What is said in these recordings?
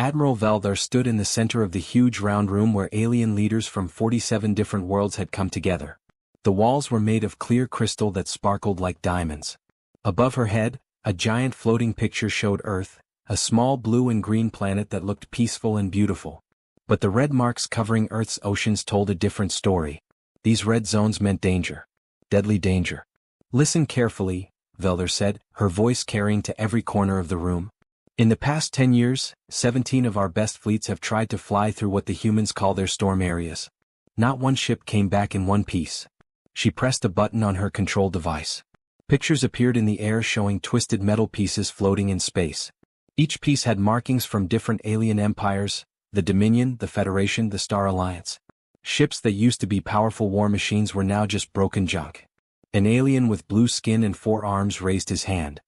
Admiral Veldar stood in the center of the huge round room where alien leaders from 47 different worlds had come together. The walls were made of clear crystal that sparkled like diamonds. Above her head, a giant floating picture showed Earth, a small blue and green planet that looked peaceful and beautiful. But the red marks covering Earth's oceans told a different story. These red zones meant danger. Deadly danger. Listen carefully, Veldar said, her voice carrying to every corner of the room. In the past 10 years, 17 of our best fleets have tried to fly through what the humans call their storm areas. Not one ship came back in one piece. She pressed a button on her control device. Pictures appeared in the air showing twisted metal pieces floating in space. Each piece had markings from different alien empires, the Dominion, the Federation, the Star Alliance. Ships that used to be powerful war machines were now just broken junk. An alien with blue skin and 4 arms raised his hand.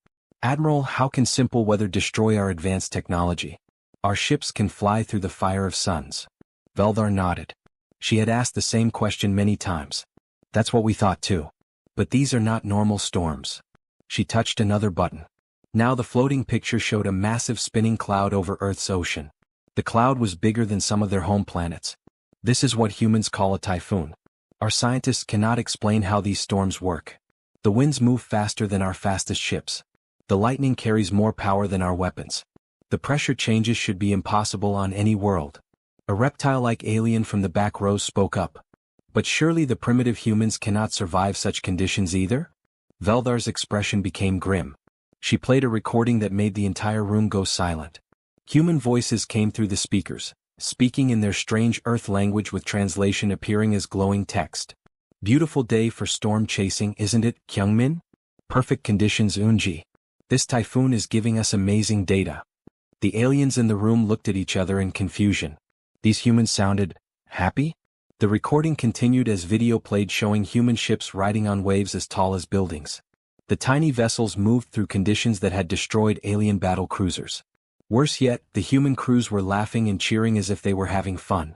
Admiral, how can simple weather destroy our advanced technology? Our ships can fly through the fire of suns. Veldar nodded. She had asked the same question many times. That's what we thought too. But these are not normal storms. She touched another button. Now the floating picture showed a massive spinning cloud over Earth's ocean. The cloud was bigger than some of their home planets. This is what humans call a typhoon. Our scientists cannot explain how these storms work. The winds move faster than our fastest ships. The lightning carries more power than our weapons. The pressure changes should be impossible on any world. A reptile-like alien from the back rows spoke up. But surely the primitive humans cannot survive such conditions either? Veldar's expression became grim. She played a recording that made the entire room go silent. Human voices came through the speakers, speaking in their strange Earth language with translation appearing as glowing text. Beautiful day for storm chasing, isn't it, Kyungmin? Perfect conditions, Unji. This typhoon is giving us amazing data. The aliens in the room looked at each other in confusion. These humans sounded happy? The recording continued as video played showing human ships riding on waves as tall as buildings. The tiny vessels moved through conditions that had destroyed alien battle cruisers. Worse yet, the human crews were laughing and cheering as if they were having fun.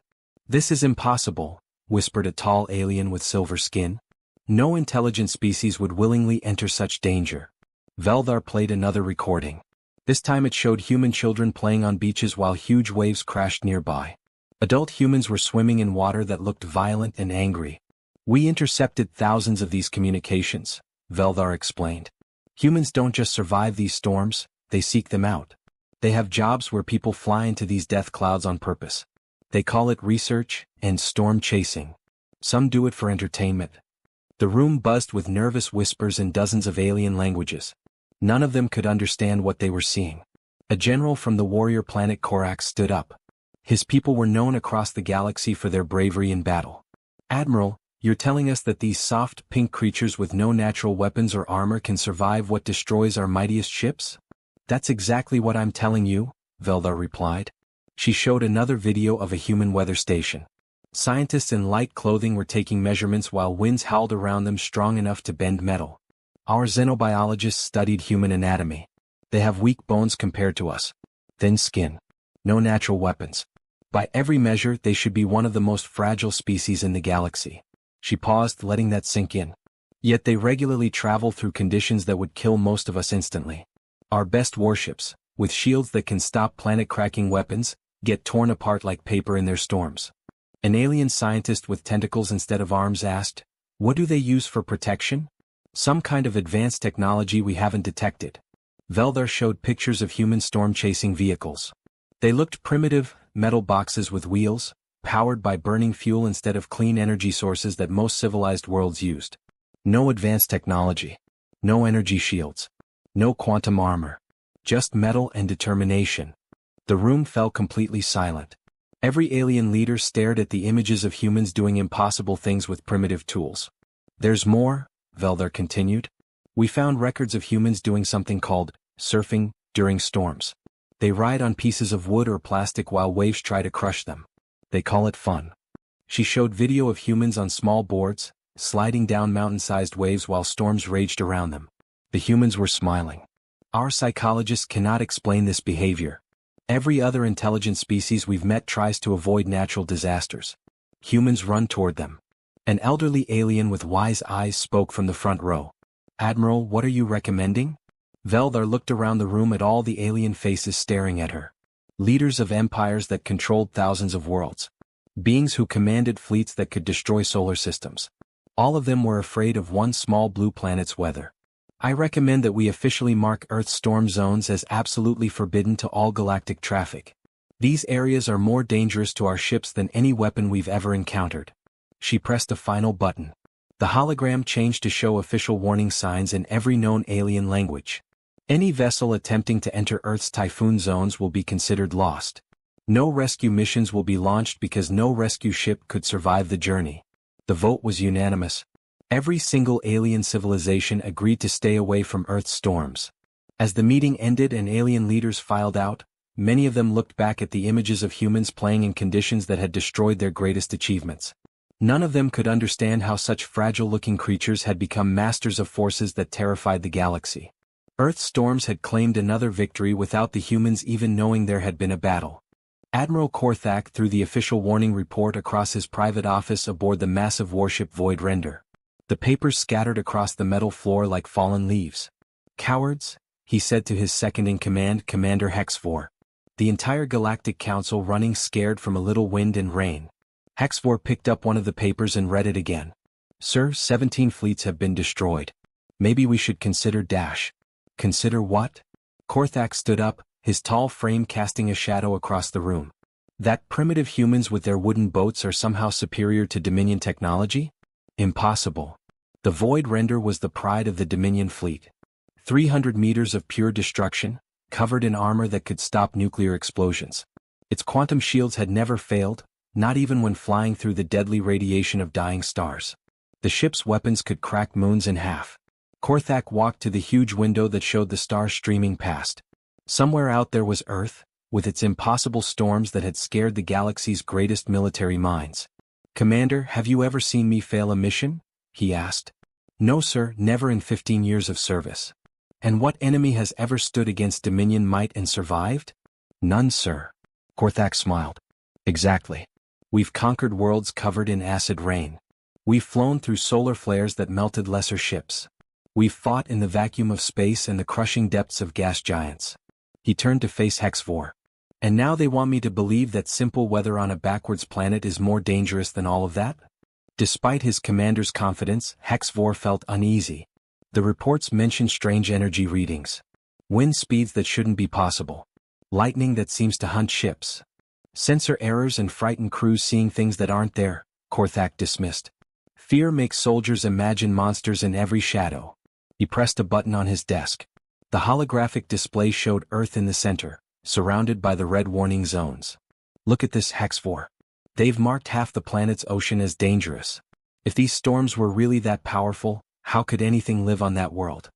This is impossible, whispered a tall alien with silver skin. No intelligent species would willingly enter such danger. Veldar played another recording. This time it showed human children playing on beaches while huge waves crashed nearby. Adult humans were swimming in water that looked violent and angry. We intercepted thousands of these communications, Veldar explained. Humans don't just survive these storms, they seek them out. They have jobs where people fly into these death clouds on purpose. They call it research and storm chasing. Some do it for entertainment. The room buzzed with nervous whispers in dozens of alien languages. None of them could understand what they were seeing. A general from the warrior planet Korax stood up. His people were known across the galaxy for their bravery in battle. Admiral, you're telling us that these soft, pink creatures with no natural weapons or armor can survive what destroys our mightiest ships? That's exactly what I'm telling you, Veldar replied. She showed another video of a human weather station. Scientists in light clothing were taking measurements while winds howled around them strong enough to bend metal. Our xenobiologists studied human anatomy. They have weak bones compared to us. Thin skin. No natural weapons. By every measure, they should be one of the most fragile species in the galaxy. She paused, letting that sink in. Yet they regularly travel through conditions that would kill most of us instantly. Our best warships, with shields that can stop planet-cracking weapons, get torn apart like paper in their storms. An alien scientist with tentacles instead of arms asked, "What do they use for protection?" "Some kind of advanced technology we haven't detected." Veldar showed pictures of human storm-chasing vehicles. They looked primitive, metal boxes with wheels, powered by burning fuel instead of clean energy sources that most civilized worlds used. No advanced technology. No energy shields. No quantum armor. Just metal and determination. The room fell completely silent. Every alien leader stared at the images of humans doing impossible things with primitive tools. "There's more," Veldar continued. "We found records of humans doing something called surfing during storms. They ride on pieces of wood or plastic while waves try to crush them. They call it fun." She showed video of humans on small boards, sliding down mountain-sized waves while storms raged around them. The humans were smiling. "Our psychologists cannot explain this behavior. Every other intelligent species we've met tries to avoid natural disasters. Humans run toward them." An elderly alien with wise eyes spoke from the front row. "Admiral, what are you recommending?" Veldar looked around the room at all the alien faces staring at her. leaders of empires that controlled thousands of worlds, beings who commanded fleets that could destroy solar systems. All of them were afraid of one small blue planet's weather. I recommend that we officially mark Earth's storm zones as absolutely forbidden to all galactic traffic. These areas are more dangerous to our ships than any weapon we've ever encountered. She pressed a final button. The hologram changed to show official warning signs in every known alien language. Any vessel attempting to enter Earth's Typhoon zones will be considered lost. No rescue missions will be launched because no rescue ship could survive the journey. The vote was unanimous. Every single alien civilization agreed to stay away from Earth's storms. As the meeting ended and alien leaders filed out, many of them looked back at the images of humans playing in conditions that had destroyed their greatest achievements. None of them could understand how such fragile-looking creatures had become masters of forces that terrified the galaxy. Earth's storms had claimed another victory without the humans even knowing there had been a battle. Admiral Korthak threw the official warning report across his private office aboard the massive warship Void Render. The papers scattered across the metal floor like fallen leaves. "Cowards," he said to his second-in-command, Commander HFY. The entire Galactic Council running scared from a little wind and rain. HFY picked up one of the papers and read it again. "Sir, 17 fleets have been destroyed. Maybe we should consider dash." "Consider what?" Korthak stood up, his tall frame casting a shadow across the room. "That primitive humans with their wooden boats are somehow superior to Dominion technology? Impossible." The Void Render was the pride of the Dominion fleet. 300 meters of pure destruction, covered in armor that could stop nuclear explosions. Its quantum shields had never failed, not even when flying through the deadly radiation of dying stars. The ship's weapons could crack moons in half. Korthak walked to the huge window that showed the stars streaming past. Somewhere out there was Earth, with its impossible storms that had scared the galaxy's greatest military minds. "Commander, have you ever seen me fail a mission?" he asked. "No, sir, never in 15 years of service." "And what enemy has ever stood against Dominion might and survived?" "None, sir." Korthak smiled. "Exactly. We've conquered worlds covered in acid rain. We've flown through solar flares that melted lesser ships. We've fought in the vacuum of space and the crushing depths of gas giants." He turned to face HFY. "And now they want me to believe that simple weather on a backwards planet is more dangerous than all of that?" Despite his commander's confidence, HFY felt uneasy. The reports mentioned strange energy readings. Wind speeds that shouldn't be possible. Lightning that seems to hunt ships. Sensor errors and frightened crews seeing things that aren't there, Korthak dismissed. "Fear makes soldiers imagine monsters in every shadow." He pressed a button on his desk. The holographic display showed Earth in the center, surrounded by the red warning zones. "Look at this, HFY. They've marked half the planet's ocean as dangerous. If these storms were really that powerful, how could anything live on that world?"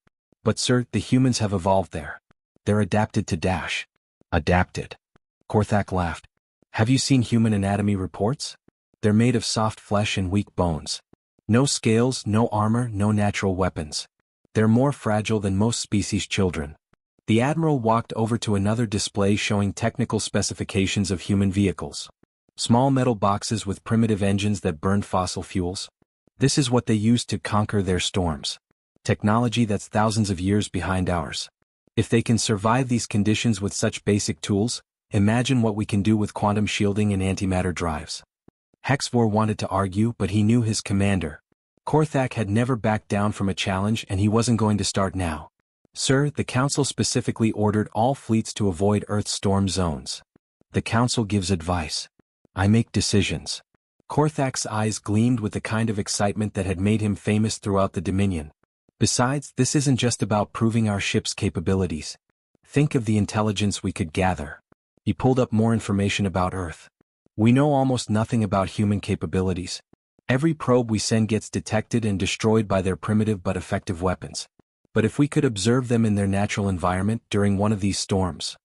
"But sir, the humans have evolved there. They're adapted to dash." "Adapted?" Korthak laughed. "Have you seen human anatomy reports? They're made of soft flesh and weak bones. No scales, no armor, no natural weapons. They're more fragile than most species' children." The Admiral walked over to another display showing technical specifications of human vehicles. Small metal boxes with primitive engines that burned fossil fuels. This is what they used to conquer their storms. Technology that's thousands of years behind ours. If they can survive these conditions with such basic tools, imagine what we can do with quantum shielding and antimatter drives. HFY wanted to argue, but he knew his commander. Korthak had never backed down from a challenge and he wasn't going to start now. "Sir, the Council specifically ordered all fleets to avoid Earth's storm zones." "The Council gives advice. I make decisions." Korthak's eyes gleamed with the kind of excitement that had made him famous throughout the Dominion. "Besides, this isn't just about proving our ship's capabilities. Think of the intelligence we could gather." He pulled up more information about Earth. "We know almost nothing about human capabilities. Every probe we send gets detected and destroyed by their primitive but effective weapons. But if we could observe them in their natural environment during one of these storms,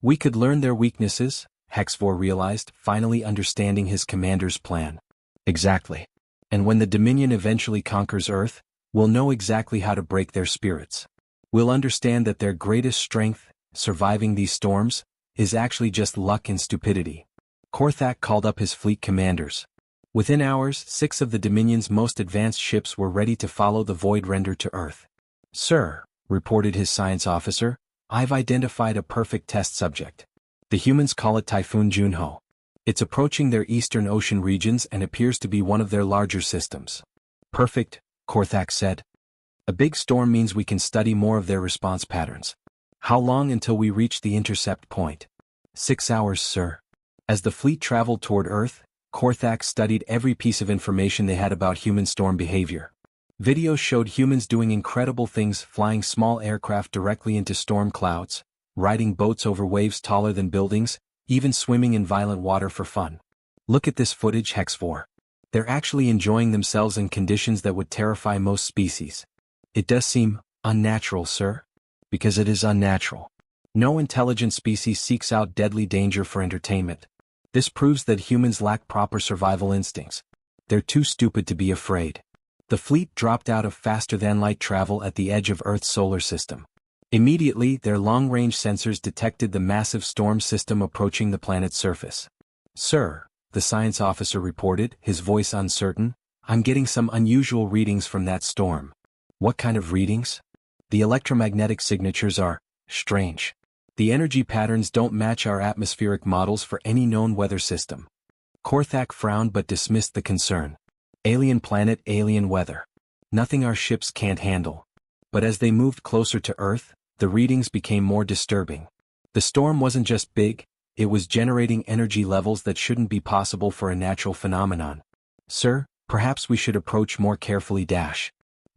we could learn their weaknesses," HFY realized, finally understanding his commander's plan. "Exactly. And when the Dominion eventually conquers Earth, we'll know exactly how to break their spirits. We'll understand that their greatest strength, surviving these storms, is actually just luck and stupidity." Korthak called up his fleet commanders. Within hours, 6 of the Dominion's most advanced ships were ready to follow the Void Render to Earth. "Sir," reported his science officer, "I've identified a perfect test subject. The humans call it Typhoon Junho. It's approaching their eastern ocean regions and appears to be one of their larger systems. Perfect, Korthak said. A big storm means we can study more of their response patterns. How long until we reach the intercept point? 6 hours, sir. As the fleet traveled toward Earth, Korthak studied every piece of information they had about human storm behavior. Videos showed humans doing incredible things, flying small aircraft directly into storm clouds, riding boats over waves taller than buildings, even swimming in violent water for fun. Look at this footage, HFY. They're actually enjoying themselves in conditions that would terrify most species. It does seem unnatural, sir. Because it is unnatural. No intelligent species seeks out deadly danger for entertainment. This proves that humans lack proper survival instincts. They're too stupid to be afraid. The fleet dropped out of faster-than-light travel at the edge of Earth's solar system. Immediately, their long-range sensors detected the massive storm system approaching the planet's surface. Sir, the science officer reported, his voice uncertain, I'm getting some unusual readings from that storm. What kind of readings? The electromagnetic signatures are strange. The energy patterns don't match our atmospheric models for any known weather system. Korthak frowned but dismissed the concern. Alien planet, alien weather. Nothing our ships can't handle. But as they moved closer to Earth, the readings became more disturbing. The storm wasn't just big, it was generating energy levels that shouldn't be possible for a natural phenomenon. Sir, perhaps we should approach more carefully.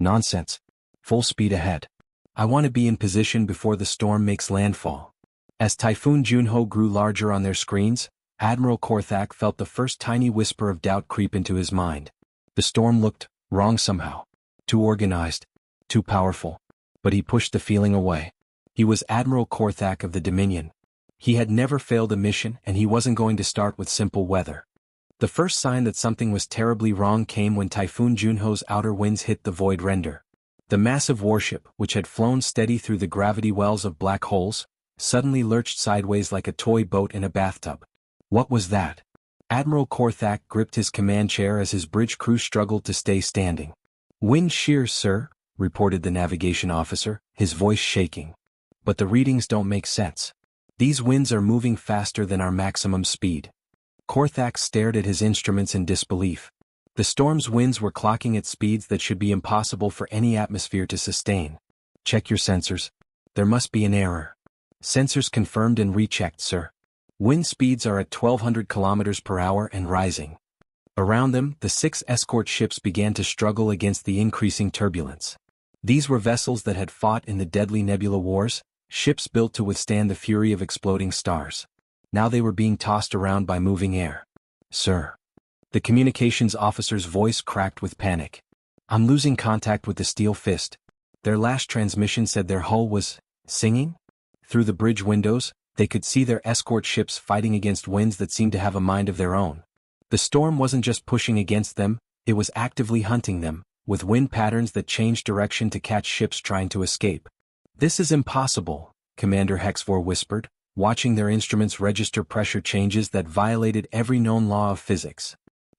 Nonsense. Full speed ahead. I want to be in position before the storm makes landfall. As Typhoon Junho grew larger on their screens, Admiral Korthak felt the first tiny whisper of doubt creep into his mind. The storm looked wrong somehow. Too organized. Too powerful. But he pushed the feeling away. He was Admiral Korthak of the Dominion. He had never failed a mission and he wasn't going to start with simple weather. The first sign that something was terribly wrong came when Typhoon Junho's outer winds hit the void render. The massive warship, which had flown steady through the gravity wells of black holes, suddenly lurched sideways like a toy boat in a bathtub. What was that? Admiral Korthak gripped his command chair as his bridge crew struggled to stay standing. Wind shear, sir, reported the navigation officer, his voice shaking. But the readings don't make sense. These winds are moving faster than our maximum speed. Korthak stared at his instruments in disbelief. The storm's winds were clocking at speeds that should be impossible for any atmosphere to sustain. Check your sensors. There must be an error. Sensors confirmed and rechecked, sir. Wind speeds are at 1,200 kilometers per hour and rising. Around them, the 6 escort ships began to struggle against the increasing turbulence. These were vessels that had fought in the deadly nebula wars, ships built to withstand the fury of exploding stars. Now they were being tossed around by moving air. Sir. The communications officer's voice cracked with panic. I'm losing contact with the steel fist. Their last transmission said their hull was singing? Through the bridge windows, they could see their escort ships fighting against winds that seemed to have a mind of their own. The storm wasn't just pushing against them, it was actively hunting them, with wind patterns that changed direction to catch ships trying to escape. This is impossible, Commander HFY whispered, watching their instruments register pressure changes that violated every known law of physics.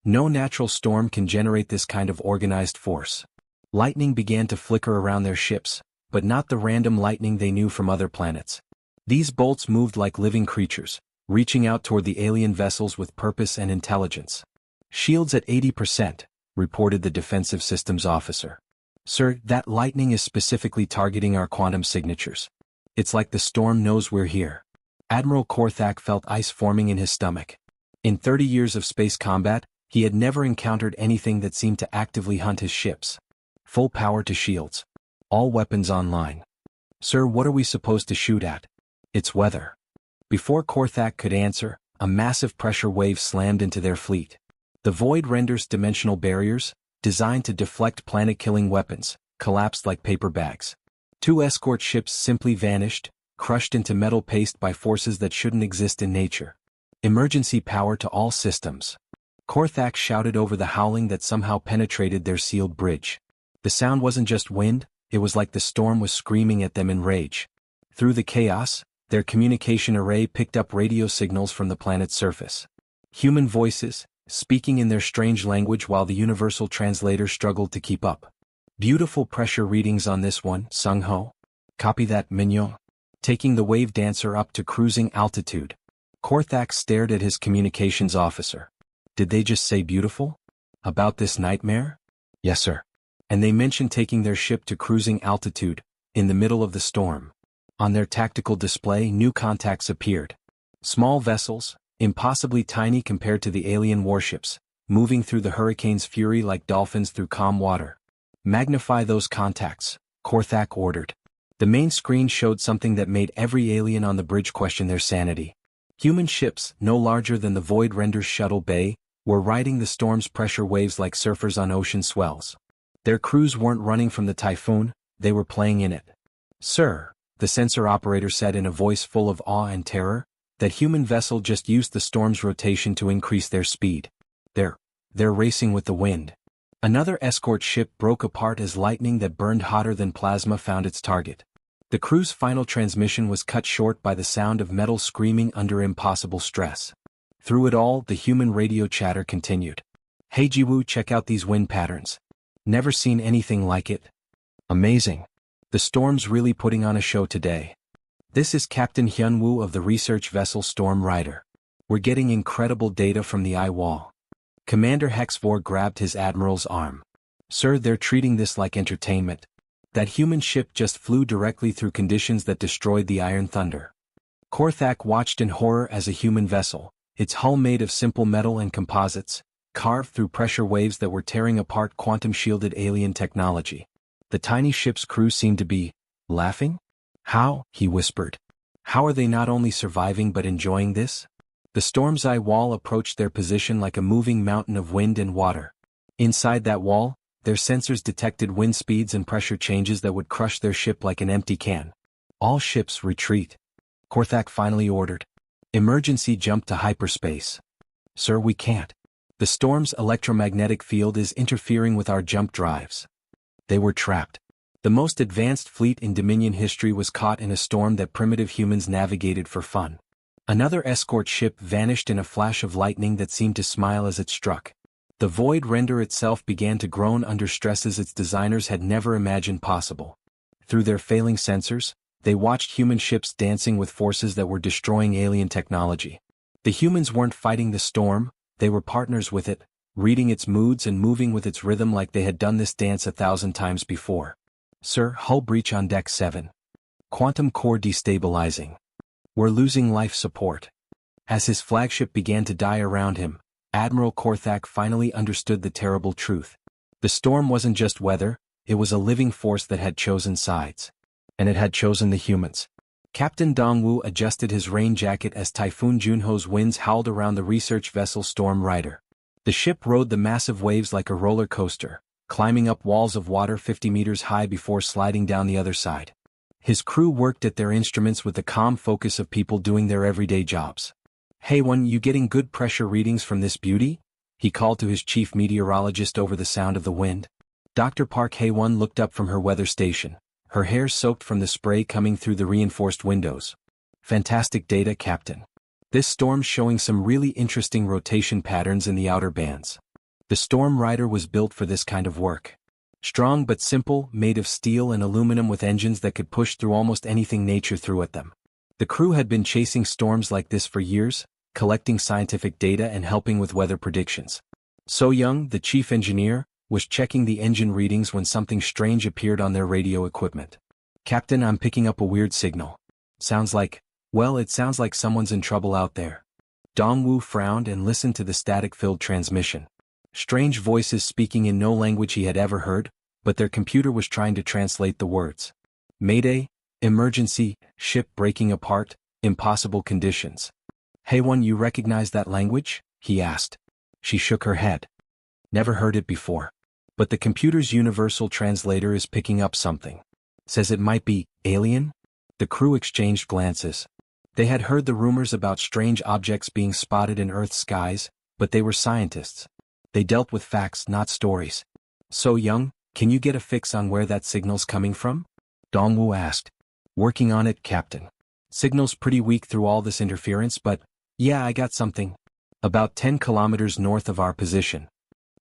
No natural storm can generate this kind of organized force. Lightning began to flicker around their ships, but not the random lightning they knew from other planets. These bolts moved like living creatures, reaching out toward the alien vessels with purpose and intelligence. Shields at 80%, reported the defensive systems officer. Sir, that lightning is specifically targeting our quantum signatures. It's like the storm knows we're here. Admiral Korthak felt ice forming in his stomach. In 30 years of space combat, he had never encountered anything that seemed to actively hunt his ships. Full power to shields. All weapons online. Sir, what are we supposed to shoot at? It's weather. Before Korthak could answer, a massive pressure wave slammed into their fleet. The void render's dimensional barriers, designed to deflect planet-killing weapons, collapsed like paper bags. 2 escort ships simply vanished, crushed into metal paste by forces that shouldn't exist in nature. Emergency power to all systems. Korthak shouted over the howling that somehow penetrated their sealed bridge. The sound wasn't just wind, it was like the storm was screaming at them in rage. Through the chaos, their communication array picked up radio signals from the planet's surface. Human voices, speaking in their strange language while the universal translator struggled to keep up. Beautiful pressure readings on this one, Sung Ho. Copy that, Mignon. Taking the wave dancer up to cruising altitude. Korthak stared at his communications officer. Did they just say beautiful? About this nightmare? Yes, sir. And they mentioned taking their ship to cruising altitude, in the middle of the storm. On their tactical display, new contacts appeared. Small vessels, impossibly tiny compared to the alien warships, moving through the hurricane's fury like dolphins through calm water. Magnify those contacts, Korthak ordered. The main screen showed something that made every alien on the bridge question their sanity. Human ships, no larger than the Void Render's shuttle bay, were riding the storm's pressure waves like surfers on ocean swells. Their crews weren't running from the typhoon, they were playing in it. Sir, the sensor operator said in a voice full of awe and terror, that human vessel just used the storm's rotation to increase their speed. They're racing with the wind. Another escort ship broke apart as lightning that burned hotter than plasma found its target. The crew's final transmission was cut short by the sound of metal screaming under impossible stress. Through it all, the human radio chatter continued. Hey Jiwoo, check out these wind patterns. Never seen anything like it. Amazing. The storm's really putting on a show today. This is Captain Hyun-woo of the research vessel Storm Rider. We're getting incredible data from the eye wall. Commander Hexvor grabbed his admiral's arm. Sir, they're treating this like entertainment. That human ship just flew directly through conditions that destroyed the Iron Thunder. Korthak watched in horror as a human vessel, its hull made of simple metal and composites, carved through pressure waves that were tearing apart quantum-shielded alien technology. The tiny ship's crew seemed to be laughing? How? He whispered. How are they not only surviving but enjoying this? The storm's eye wall approached their position like a moving mountain of wind and water. Inside that wall, their sensors detected wind speeds and pressure changes that would crush their ship like an empty can. All ships retreat. Korthak finally ordered. Emergency jump to hyperspace. Sir, we can't. The storm's electromagnetic field is interfering with our jump drives. They were trapped. The most advanced fleet in Dominion history was caught in a storm that primitive humans navigated for fun. Another escort ship vanished in a flash of lightning that seemed to smile as it struck. The Void Render itself began to groan under stresses its designers had never imagined possible. Through their failing sensors, they watched human ships dancing with forces that were destroying alien technology. The humans weren't fighting the storm, they were partners with it, reading its moods and moving with its rhythm like they had done this dance 1,000 times before. Sir, hull breach on deck 7. Quantum core destabilizing. We're losing life support. As his flagship began to die around him, Admiral Korthak finally understood the terrible truth. The storm wasn't just weather, it was a living force that had chosen sides. And it had chosen the humans. Captain Dongwoo adjusted his rain jacket as Typhoon Junho's winds howled around the research vessel Storm Rider. The ship rode the massive waves like a roller coaster, climbing up walls of water 50 meters high before sliding down the other side. His crew worked at their instruments with the calm focus of people doing their everyday jobs. Hey one, you getting good pressure readings from this beauty? He called to his chief meteorologist over the sound of the wind. Dr. Park Hae-won looked up from her weather station, her hair soaked from the spray coming through the reinforced windows. Fantastic data, Captain. This storm's showing some really interesting rotation patterns in the outer bands. The Storm Rider was built for this kind of work. Strong but simple, made of steel and aluminum with engines that could push through almost anything nature threw at them. The crew had been chasing storms like this for years, collecting scientific data and helping with weather predictions. So Young, the chief engineer, was checking the engine readings when something strange appeared on their radio equipment. Captain, I'm picking up a weird signal. Sounds like someone's in trouble out there. Dongwoo frowned and listened to the static-filled transmission. Strange voices speaking in no language he had ever heard, but their computer was trying to translate the words. Mayday, emergency, ship breaking apart, impossible conditions. Hae-won, you recognize that language? He asked. She shook her head. Never heard it before. But the computer's universal translator is picking up something. Says it might be alien? The crew exchanged glances. They had heard the rumors about strange objects being spotted in Earth's skies, but they were scientists. They dealt with facts, not stories. So Young, can you get a fix on where that signal's coming from? Dongwoo asked. Working on it, Captain. Signal's pretty weak through all this interference, but yeah, I got something. About 10 kilometers north of our position.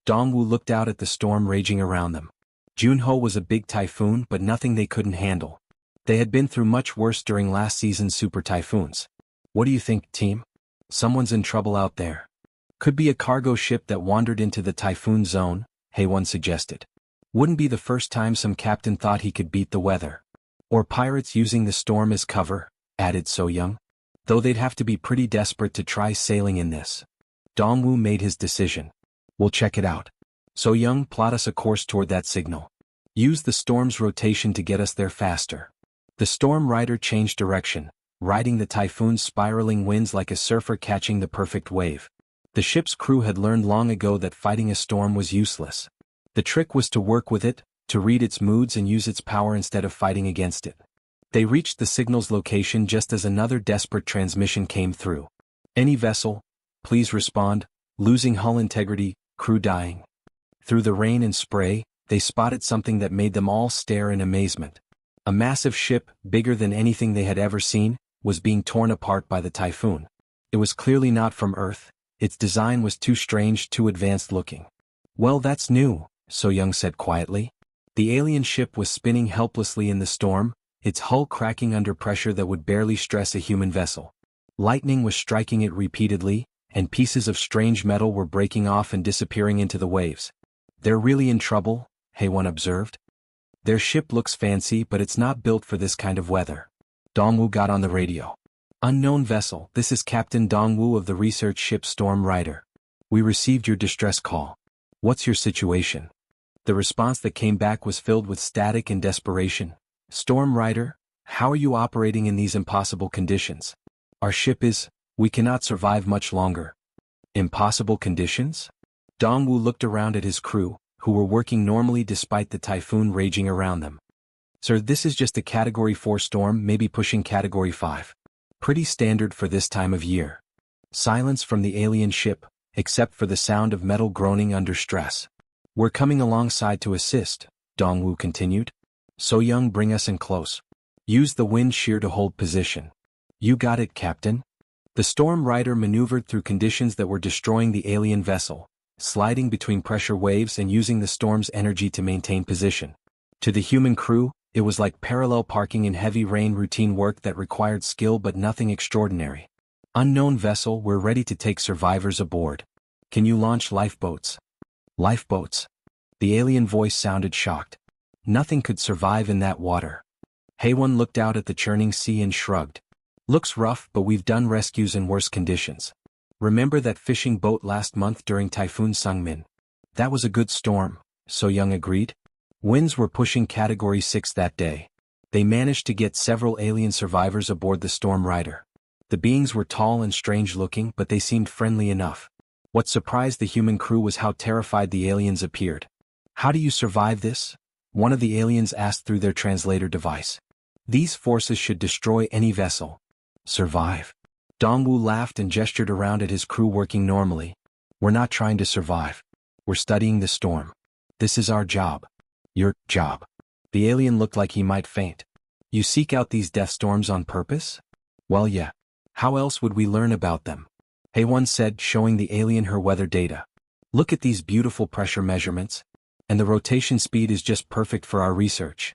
Dongwoo looked out at the storm raging around them. Junho was a big typhoon, but nothing they couldn't handle. They had been through much worse during last season's super typhoons. What do you think, team? Someone's in trouble out there. Could be a cargo ship that wandered into the Typhoon zone, HFY suggested. Wouldn't be the first time some captain thought he could beat the weather. Or pirates using the storm as cover, added So-young. Though they'd have to be pretty desperate to try sailing in this. Dongwu made his decision. We'll check it out. So-young, plot us a course toward that signal. Use the storm's rotation to get us there faster. The storm rider changed direction, riding the typhoon's spiraling winds like a surfer catching the perfect wave. The ship's crew had learned long ago that fighting a storm was useless. The trick was to work with it, to read its moods and use its power instead of fighting against it. They reached the signal's location just as another desperate transmission came through. Any vessel, please respond, losing hull integrity, crew dying. Through the rain and spray, they spotted something that made them all stare in amazement. A massive ship, bigger than anything they had ever seen, was being torn apart by the typhoon. It was clearly not from Earth. Its design was too strange, too advanced looking. Well, that's new, So-young said quietly. The alien ship was spinning helplessly in the storm, its hull cracking under pressure that would barely stress a human vessel. Lightning was striking it repeatedly, and pieces of strange metal were breaking off and disappearing into the waves. They're really in trouble, HFY observed. Their ship looks fancy, but it's not built for this kind of weather. Dongwu got on the radio. Unknown vessel, this is Captain Dongwu of the research ship Storm Rider. We received your distress call. What's your situation? The response that came back was filled with static and desperation. Storm Rider, how are you operating in these impossible conditions? Our ship is, we cannot survive much longer. Impossible conditions? Dongwu looked around at his crew, who were working normally despite the typhoon raging around them. Sir, this is just a Category 4 storm, maybe pushing Category 5. Pretty standard for this time of year. Silence from the alien ship, except for the sound of metal groaning under stress. We're coming alongside to assist, Dongwu continued. So-young, bring us in close. Use the wind shear to hold position. You got it, Captain. The Storm Rider maneuvered through conditions that were destroying the alien vessel, sliding between pressure waves and using the storm's energy to maintain position. To the human crew, it was like parallel parking in heavy rain, routine work that required skill but nothing extraordinary. Unknown vessel, we're ready to take survivors aboard. Can you launch lifeboats? Lifeboats? The alien voice sounded shocked. Nothing could survive in that water. HFY looked out at the churning sea and shrugged. Looks rough, but we've done rescues in worse conditions. Remember that fishing boat last month during Typhoon Sungmin? That was a good storm, So-young agreed. Winds were pushing Category 6 that day. They managed to get several alien survivors aboard the Storm Rider. The beings were tall and strange-looking, but they seemed friendly enough. What surprised the human crew was how terrified the aliens appeared. How do you survive this? One of the aliens asked through their translator device. These forces should destroy any vessel. Survive? Dongwu laughed and gestured around at his crew working normally. We're not trying to survive. We're studying the storm. This is our job. Your job. The alien looked like he might faint. You seek out these death storms on purpose? Well, yeah. How else would we learn about them? HFY said, showing the alien her weather data. Look at these beautiful pressure measurements. And the rotation speed is just perfect for our research.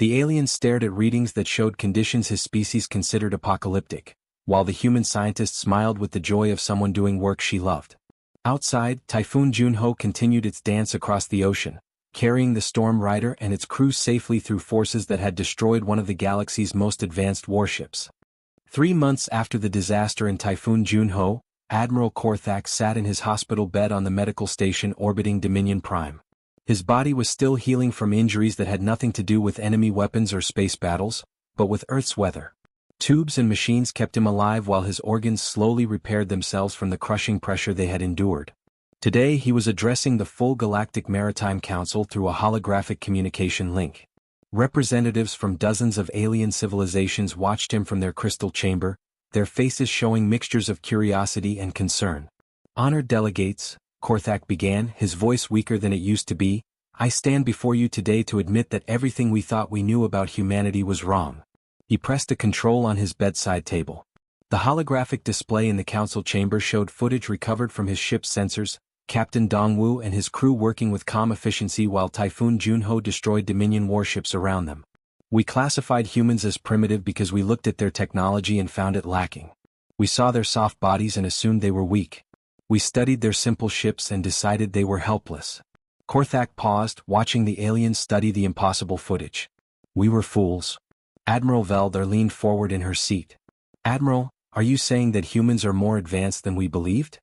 The alien stared at readings that showed conditions his species considered apocalyptic, while the human scientist smiled with the joy of someone doing work she loved. Outside, Typhoon Junho continued its dance across the ocean, carrying the Storm Rider and its crew safely through forces that had destroyed one of the galaxy's most advanced warships. 3 months after the disaster in Typhoon Junho, Admiral Korthak sat in his hospital bed on the medical station orbiting Dominion Prime. His body was still healing from injuries that had nothing to do with enemy weapons or space battles, but with Earth's weather. Tubes and machines kept him alive while his organs slowly repaired themselves from the crushing pressure they had endured. Today he was addressing the full Galactic Maritime Council through a holographic communication link. Representatives from dozens of alien civilizations watched him from their crystal chamber, their faces showing mixtures of curiosity and concern. Honored delegates, Korthak began, his voice weaker than it used to be, I stand before you today to admit that everything we thought we knew about humanity was wrong. He pressed a control on his bedside table. The holographic display in the council chamber showed footage recovered from his ship's sensors, Captain Dongwu and his crew working with calm efficiency while Typhoon Junho destroyed Dominion warships around them. We classified humans as primitive because we looked at their technology and found it lacking. We saw their soft bodies and assumed they were weak. We studied their simple ships and decided they were helpless. Korthak paused, watching the aliens study the impossible footage. We were fools. Admiral Velder leaned forward in her seat. Admiral, are you saying that humans are more advanced than we believed?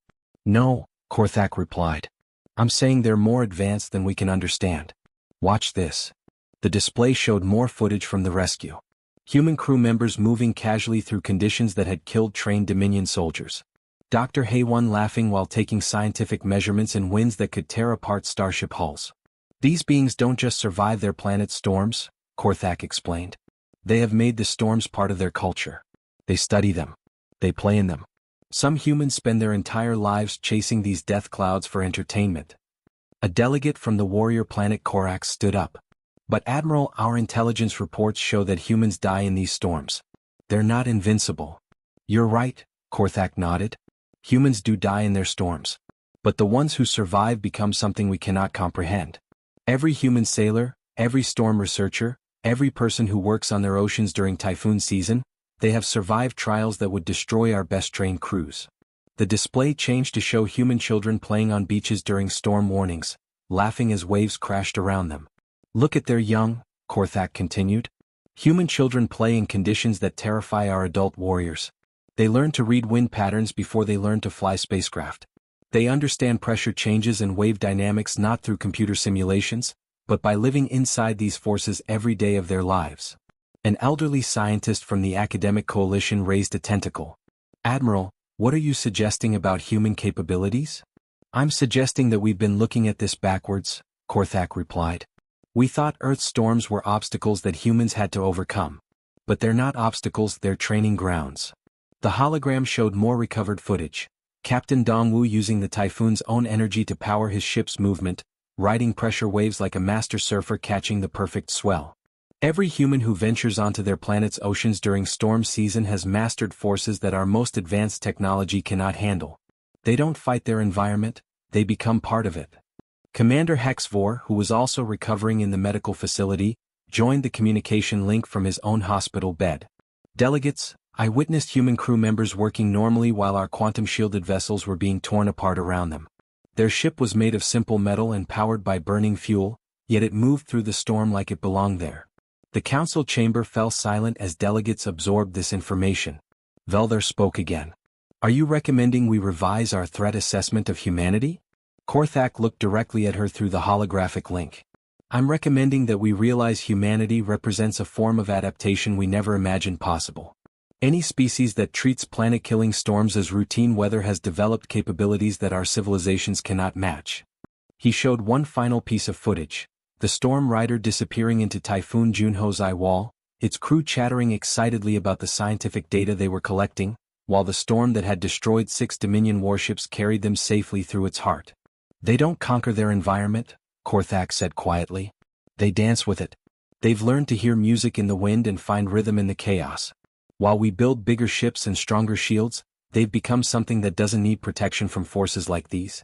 No, Korthak replied. I'm saying they're more advanced than we can understand. Watch this. The display showed more footage from the rescue. Human crew members moving casually through conditions that had killed trained Dominion soldiers. Dr. Haywan laughing while taking scientific measurements in winds that could tear apart starship hulls. These beings don't just survive their planet's storms, Korthak explained. They have made the storms part of their culture. They study them. They play in them. Some humans spend their entire lives chasing these death clouds for entertainment. A delegate from the warrior planet Korax stood up. But Admiral, our intelligence reports show that humans die in these storms. They're not invincible. You're right, Korthak nodded. Humans do die in their storms. But the ones who survive become something we cannot comprehend. Every human sailor, every storm researcher, every person who works on their oceans during typhoon season, they have survived trials that would destroy our best-trained crews. The display changed to show human children playing on beaches during storm warnings, laughing as waves crashed around them. Look at their young, Korthak continued. Human children play in conditions that terrify our adult warriors. They learn to read wind patterns before they learn to fly spacecraft. They understand pressure changes and wave dynamics not through computer simulations, but by living inside these forces every day of their lives. An elderly scientist from the academic coalition raised a tentacle. Admiral, what are you suggesting about human capabilities? I'm suggesting that we've been looking at this backwards, Korthak replied. We thought Earth's storms were obstacles that humans had to overcome. But they're not obstacles, they're training grounds. The hologram showed more recovered footage. Captain Dongwu using the Typhoon's own energy to power his ship's movement, riding pressure waves like a master surfer catching the perfect swell. Every human who ventures onto their planet's oceans during storm season has mastered forces that our most advanced technology cannot handle. They don't fight their environment, they become part of it. Commander Hexvor, who was also recovering in the medical facility, joined the communication link from his own hospital bed. Delegates, I witnessed human crew members working normally while our quantum-shielded vessels were being torn apart around them. Their ship was made of simple metal and powered by burning fuel, yet it moved through the storm like it belonged there. The council chamber fell silent as delegates absorbed this information. Velder spoke again. Are you recommending we revise our threat assessment of humanity? Korthak looked directly at her through the holographic link. I'm recommending that we realize humanity represents a form of adaptation we never imagined possible. Any species that treats planet-killing storms as routine weather has developed capabilities that our civilizations cannot match. He showed one final piece of footage, the Storm Rider disappearing into Typhoon Junho's eye wall, its crew chattering excitedly about the scientific data they were collecting, while the storm that had destroyed 6 Dominion warships carried them safely through its heart. They don't conquer their environment, Korthak said quietly. They dance with it. They've learned to hear music in the wind and find rhythm in the chaos. While we build bigger ships and stronger shields, they've become something that doesn't need protection from forces like these.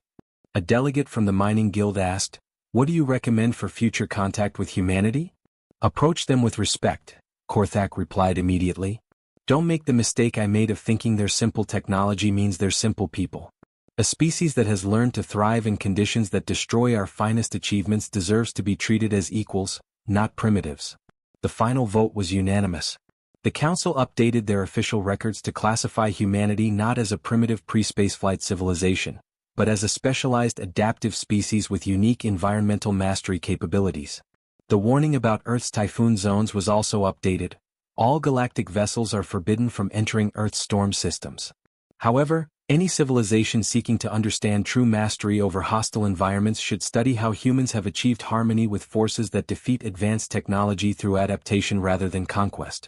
A delegate from the mining guild asked, what do you recommend for future contact with humanity? Approach them with respect, Korthak replied immediately. Don't make the mistake I made of thinking their simple technology means they're simple people. A species that has learned to thrive in conditions that destroy our finest achievements deserves to be treated as equals, not primitives. The final vote was unanimous. The Council updated their official records to classify humanity not as a primitive pre-spaceflight civilization, but as a specialized adaptive species with unique environmental mastery capabilities. The warning about Earth's typhoon zones was also updated. All galactic vessels are forbidden from entering Earth's storm systems. However, any civilization seeking to understand true mastery over hostile environments should study how humans have achieved harmony with forces that defeat advanced technology through adaptation rather than conquest.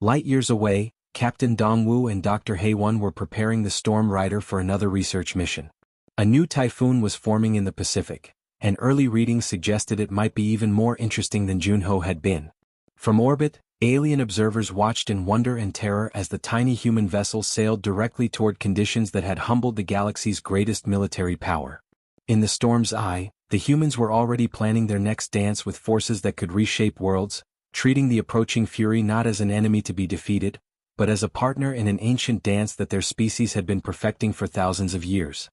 Light years away, Captain Dongwu and Dr. Haywan were preparing the Storm Rider for another research mission. A new typhoon was forming in the Pacific, and early readings suggested it might be even more interesting than Junho had been. From orbit, alien observers watched in wonder and terror as the tiny human vessel sailed directly toward conditions that had humbled the galaxy's greatest military power. In the storm's eye, the humans were already planning their next dance with forces that could reshape worlds, treating the approaching fury not as an enemy to be defeated, but as a partner in an ancient dance that their species had been perfecting for thousands of years.